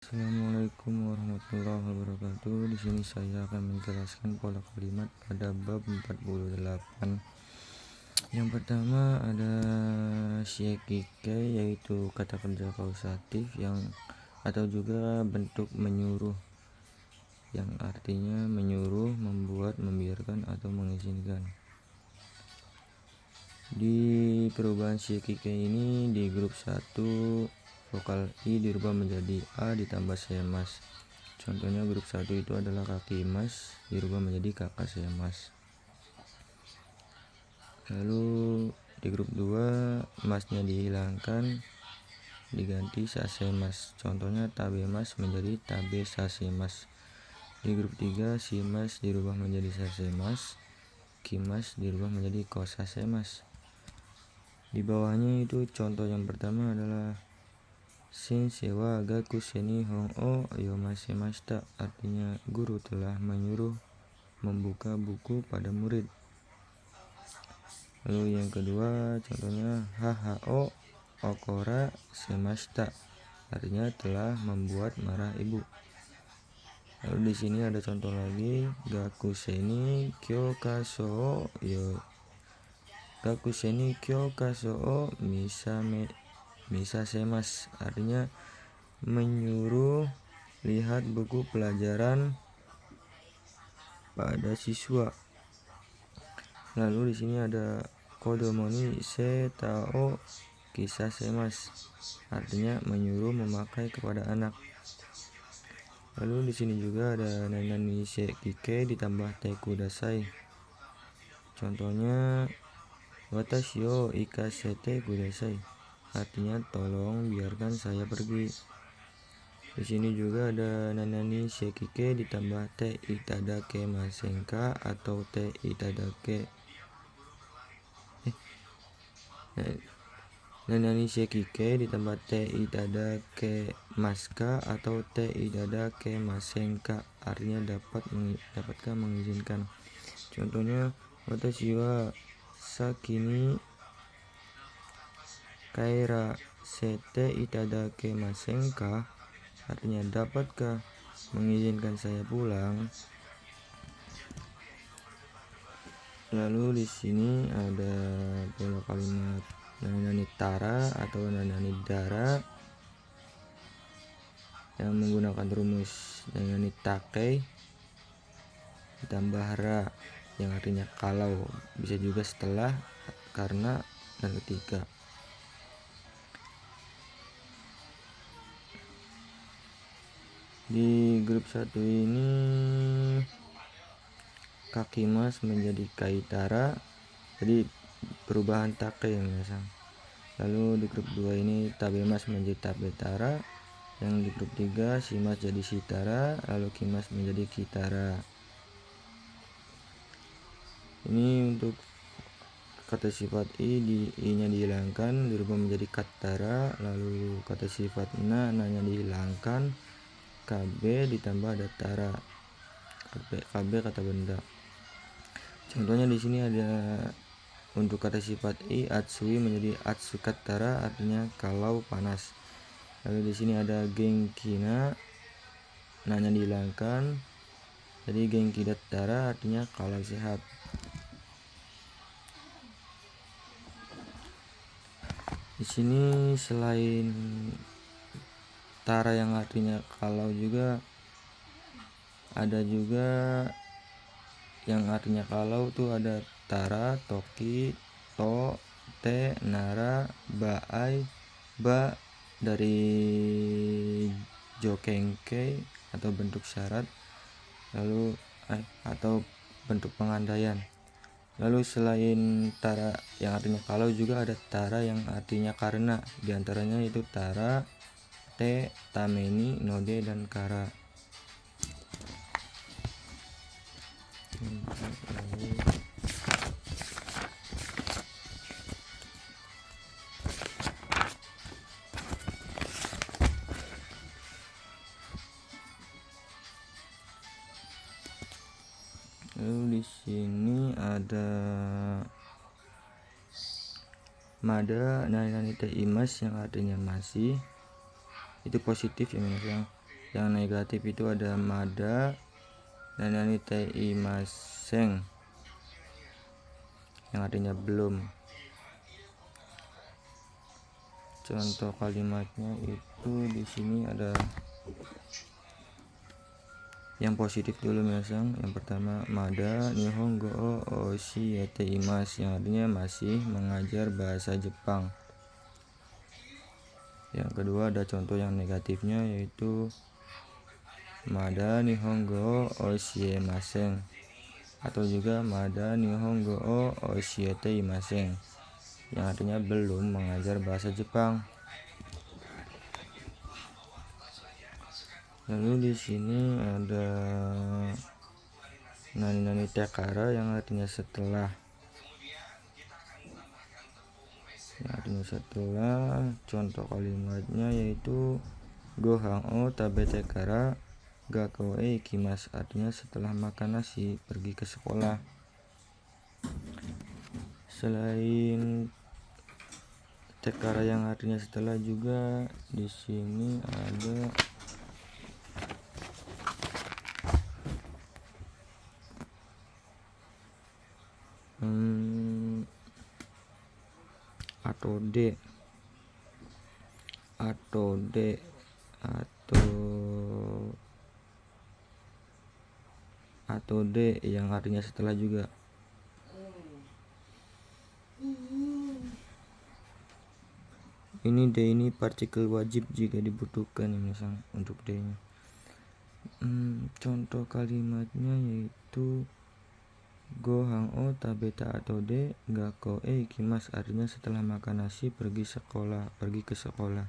Assalamualaikum warahmatullahi wabarakatuh. Di sini saya akan menjelaskan pola kalimat pada bab 48. Yang pertama ada shiekike, yaitu kata kerja kausatif yang atau juga bentuk menyuruh, yang artinya menyuruh, membuat, membiarkan atau mengizinkan. Di perubahan shiekike ini di grup 1 vokal I dirubah menjadi A ditambah semas. Contohnya grup 1 itu adalah kaki mas dirubah menjadi kakak semas. Lalu di grup 2 masnya dihilangkan diganti sasemas. Contohnya tabe mas menjadi tabe sasemas. Di grup 3 si mas dirubah menjadi sasemas, kimas dirubah menjadi kosasemas. Di bawahnya itu contoh yang pertama adalah Sensei wa gakusei ni hon o yomasemashita, artinya guru telah menyuruh membuka buku pada murid. Lalu yang kedua contohnya haha o okora semashita, artinya telah membuat marah ibu. Lalu di sini ada contoh lagi gakusei ni kyoukaso o misasemas, artinya menyuruh lihat buku pelajaran pada siswa. Lalu di sini ada kodomo ni seta o kisasemas, artinya menyuruh memakai kepada anak. Lalu di sini juga ada nanani shiekike ditambah te kudasai. Contohnya watashi o ikasete kudasai, artinya tolong biarkan saya pergi. Di sini juga ada nanani shiekike ditambah te itadake masenka atau te itadake nanani shiekike ditambah te itadake maska atau te itadake masenka, artinya dapatkah mengizinkan. Contohnya watashi wa saki ni kaerasete itadake masenka, artinya dapatkah mengizinkan saya pulang. Lalu di sini ada pola kalimat nanani tara atau nanani dara yang menggunakan rumus nanani take ditambah ra yang artinya kalau, bisa juga setelah, karena, dan ketika. Di grup 1 ini kaki mas menjadi kaitara, jadi perubahan take yang biasa. Lalu di grup 2 ini tabe mas menjadi tabetara, yang di grup 3 si mas jadi sitara, lalu kimas menjadi kitara. Ini untuk kata sifat i nya dihilangkan dirubah menjadi katara. Lalu kata sifat na nya dihilangkan, kb ditambah ada tara, kb kata benda. Contohnya di sini ada untuk kata sifat i atsui menjadi atsukatara, artinya kalau panas. Lalu di sini ada genkina, nya dihilangkan jadi genki dattara, artinya kalau sehat. Di sini selain tara yang artinya kalau juga ada juga yang artinya kalau tuh ada tara, toki, to, te, nara, baai, ba dari jokengkei atau bentuk syarat, lalu atau bentuk pengandaian. Lalu selain tara yang artinya kalau juga ada tara yang artinya karena, diantaranya itu tara, te, tameni, node, dan kara. Lalu di sini ada mada nanani te imas yang artinya masih, itu positif ya, yang Yang negatif itu ada mada dan ini teimaseng yang artinya belum. Contoh kalimatnya itu di sini ada yang positif dulu minasang. Yang pertama, mada nihongo o oshiete imasu, yang artinya masih mengajar bahasa Jepang. Yang kedua ada contoh yang negatifnya, yaitu mada nihongo o oshiemasen atau juga mada nihongo o oshiete imasen, yang artinya belum mengajar bahasa Jepang. Lalu di sini ada nani tekara yang artinya setelah. Yang artinya setelah, contoh kalimatnya yaitu gohan o tabete kara gakkou e ikimasu, artinya setelah makan nasi pergi ke sekolah. Selain tekara yang artinya setelah juga di sini ada atau D yang artinya setelah juga. Ini D ini partikel wajib jika dibutuhkan ya misalnya untuk D nya. Contoh kalimatnya yaitu gohan o tabeta atau D gakkou e ikimasu, artinya setelah makan nasi pergi ke sekolah.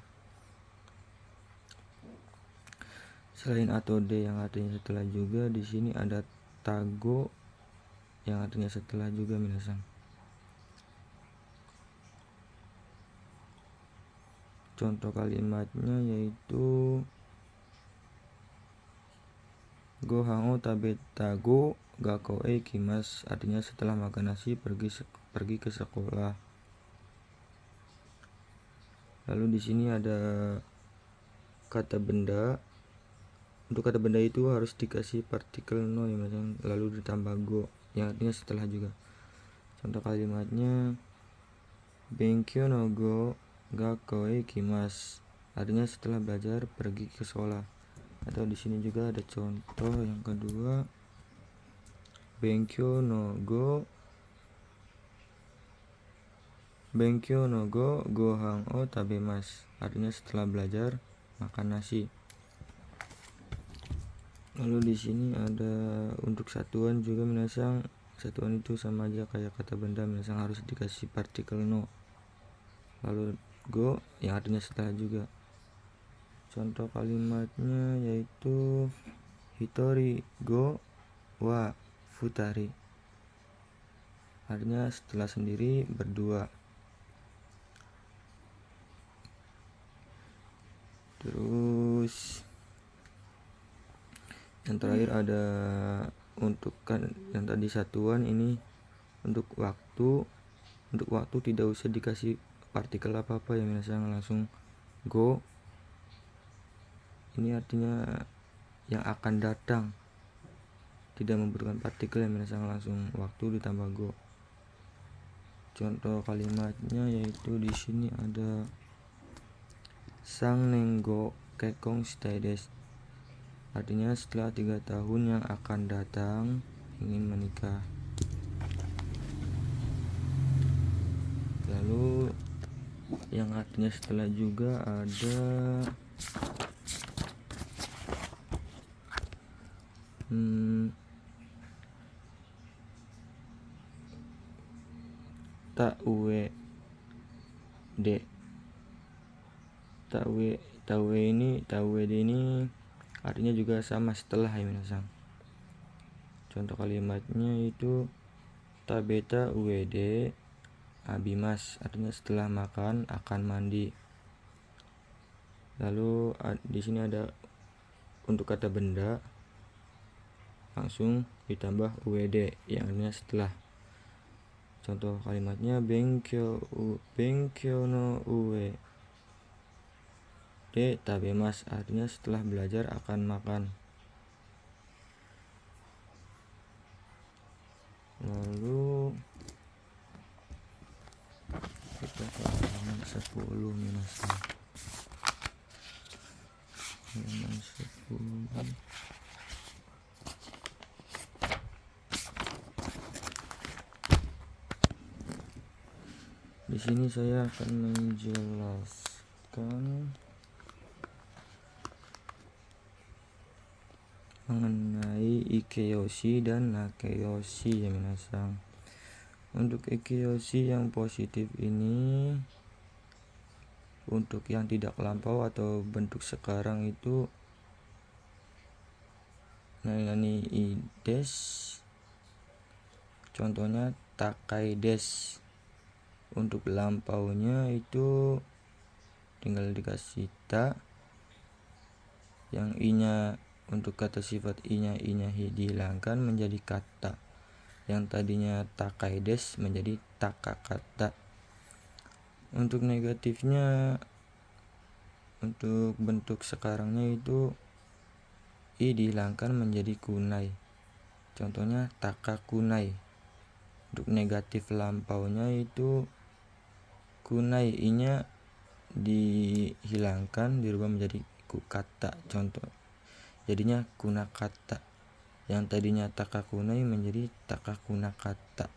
Selain atau D yang artinya setelah juga, di sini ada tago yang artinya setelah juga minasang. Contoh kalimatnya yaitu gohan o tabeta go gakkou e ikimasu, artinya setelah makan nasi pergi ke sekolah. Lalu di sini ada kata benda. Untuk kata benda itu harus dikasih partikel no ya misalnya, lalu ditambah go yang artinya setelah juga. Contoh kalimatnya benkyou no go gakkou e ikimasu, artinya setelah belajar pergi ke sekolah. Atau di sini juga ada contoh yang kedua, benkyou no go gohan o tabemasu, artinya setelah belajar makan nasi. Lalu di sini ada untuk satuan juga minasang. Satuan itu sama aja kayak kata benda minasang, harus dikasih partikel no. Lalu go yang artinya setelah juga. Contoh kalimatnya yaitu hitori go wa futari, artinya setelah sendiri berdua. Terus yang terakhir ada untuk yang tadi satuan ini untuk waktu tidak usah dikasih partikel apa-apa ya misalnya, langsung go. Ini artinya yang akan datang, tidak membutuhkan partikel ya misalnya, langsung waktu ditambah go. Contoh kalimatnya yaitu di sini ada sang nenggo kekong shitai desu, artinya setelah 3 tahun yang akan datang ingin menikah. Lalu yang artinya setelah juga ada tawede ini artinya juga sama setelah ya minasang. Contoh kalimatnya itu tabeta uede abimas, artinya setelah makan akan mandi. Lalu di sini ada untuk kata benda langsung ditambah ued yang artinya setelah. Contoh kalimatnya benkyou no ue D. Tabemas, artinya setelah belajar akan makan. Lalu kita ke halaman 10 minasan. Halaman 10. Di sini saya akan menjelaskan mengenai Ikeyoshi dan Nakeyoshi ya minasan. Untuk Ikeyoshi yang positif ini, untuk yang tidak lampau atau bentuk sekarang itu nani des, contohnya takai des. Untuk lampaunya itu tinggal dikasih ta, yang i-nya untuk kata sifat i-nya dihilangkan menjadi kata, yang tadinya takai des menjadi takakata. Untuk negatifnya, untuk bentuk sekarangnya itu i dihilangkan menjadi kunai, contohnya takakunai. Untuk negatif lampaunya itu kunai, i-nya dihilangkan dirubah menjadi kata, contoh jadinya kunakata, yang tadinya takakunai menjadi takakunakata.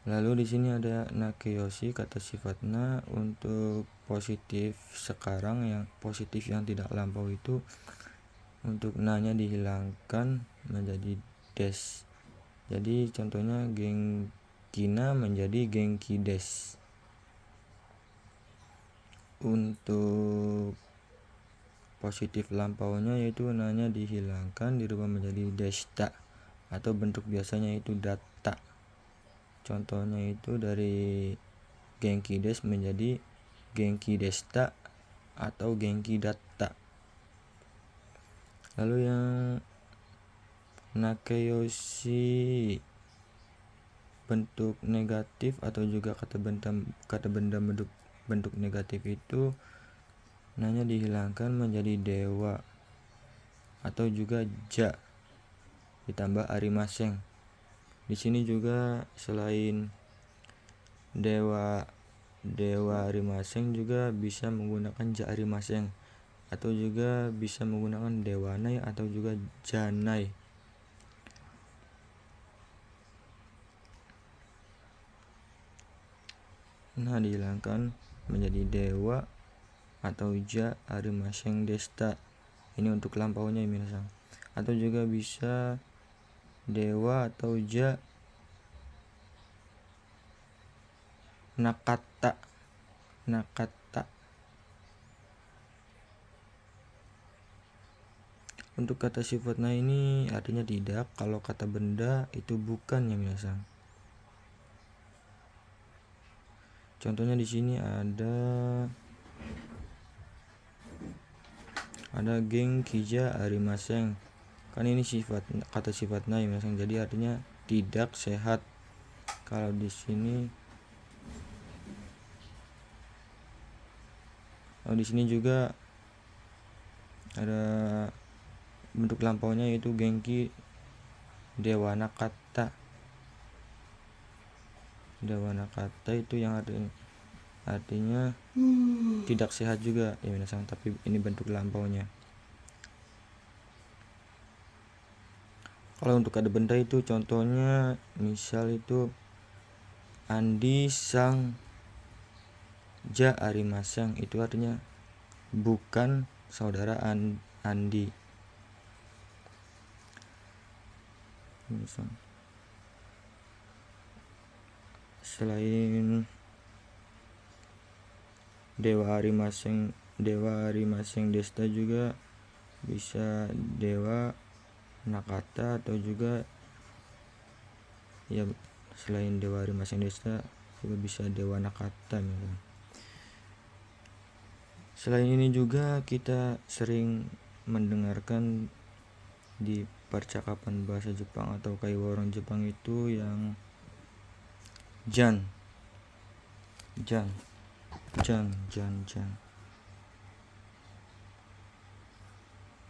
Lalu di sini ada Nakeyoshi, kata sifatnya untuk positif sekarang, yang positif yang tidak lampau itu untuk na-nya dihilangkan menjadi des. Jadi contohnya genkina menjadi genki des. Untuk positif lampaunya yaitu na-nya dihilangkan dirubah menjadi desta, atau bentuk biasanya itu data. Contohnya itu dari genki des menjadi genki desta atau genki data. Lalu yang Nakeyoshi bentuk negatif atau juga kata benda bentuk negatif itu nanya dihilangkan menjadi dewa atau juga ja ditambah arimaseng. Di sini juga selain dewa arimaseng juga bisa menggunakan ja arimaseng, atau juga bisa menggunakan dewanai atau juga janai. Nah dihilangkan menjadi dewa atau ja arimaseng desta. Ini untuk lampaunya ya minasan. Atau juga bisa dewa atau ja nakata. Untuk kata sifatnya ini artinya tidak, kalau kata benda itu bukan ya minasan. Contohnya di sini ada genkija arimaseng. Kan ini sifat, kata sifatnya ya minasan, jadi artinya tidak sehat. Kalau di sini juga ada bentuk lampaunya yaitu genki dewana kata. Dewana kata itu yang artinya tidak sehat juga ya minasan, tapi ini bentuk lampaunya. Kalau untuk kata benda itu contohnya misal itu Andi sang ja arimaseng, itu artinya bukan saudara Andi. Misal selain dewa arimaseng desta juga bisa dewa nakata, atau juga ya selain dewa arimaseng desta juga bisa dewa nakata misalnya. Selain ini juga kita sering mendengarkan di percakapan bahasa Jepang atau kaiwa orang Jepang itu yang jan.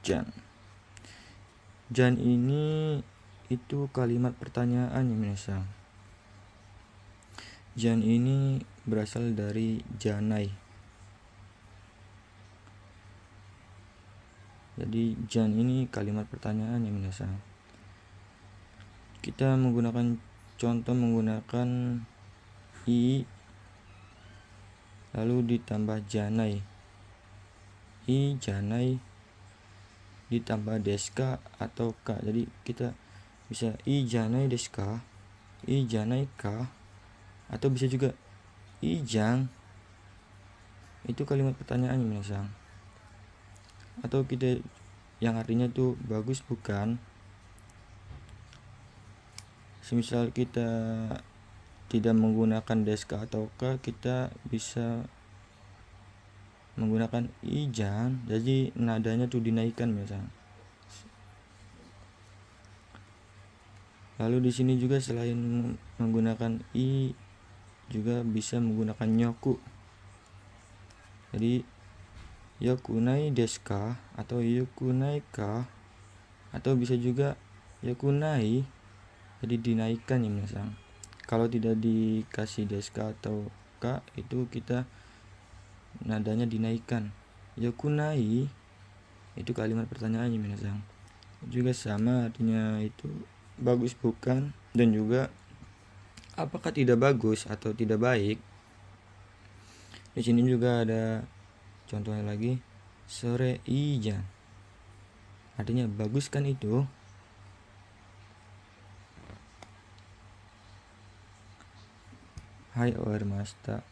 jan. Jan ini itu kalimat pertanyaan ya minasan. Jan ini berasal dari janai. Jadi jan ini kalimat pertanyaan ya minasan. Kita menggunakan contoh menggunakan i lalu ditambah janai. I janai ditambah deska atau ka. Jadi kita bisa i janai deska, i janai ka, atau bisa juga i jang. Itu kalimat pertanyaan minasan. Atau kita yang artinya tuh bagus bukan. Semisal kita tidak menggunakan deska atau ka, kita bisa menggunakan ijang, jadi nadanya tuh dinaikkan misalnya. Lalu di sini juga selain menggunakan i juga bisa menggunakan nyoku. Jadi yokunai deska atau yokunai ka, atau bisa juga yokunai, jadi dinaikkan ya misalnya. Kalau tidak dikasih deska atau ka, itu kita nadanya dinaikkan. Yokunai itu kalimat pertanyaan ya minasan. Juga sama artinya itu bagus bukan, dan juga apakah tidak bagus atau tidak baik. Di sini juga ada contohnya lagi, sore ijan. Artinya bagus kan itu. Hai oermashita.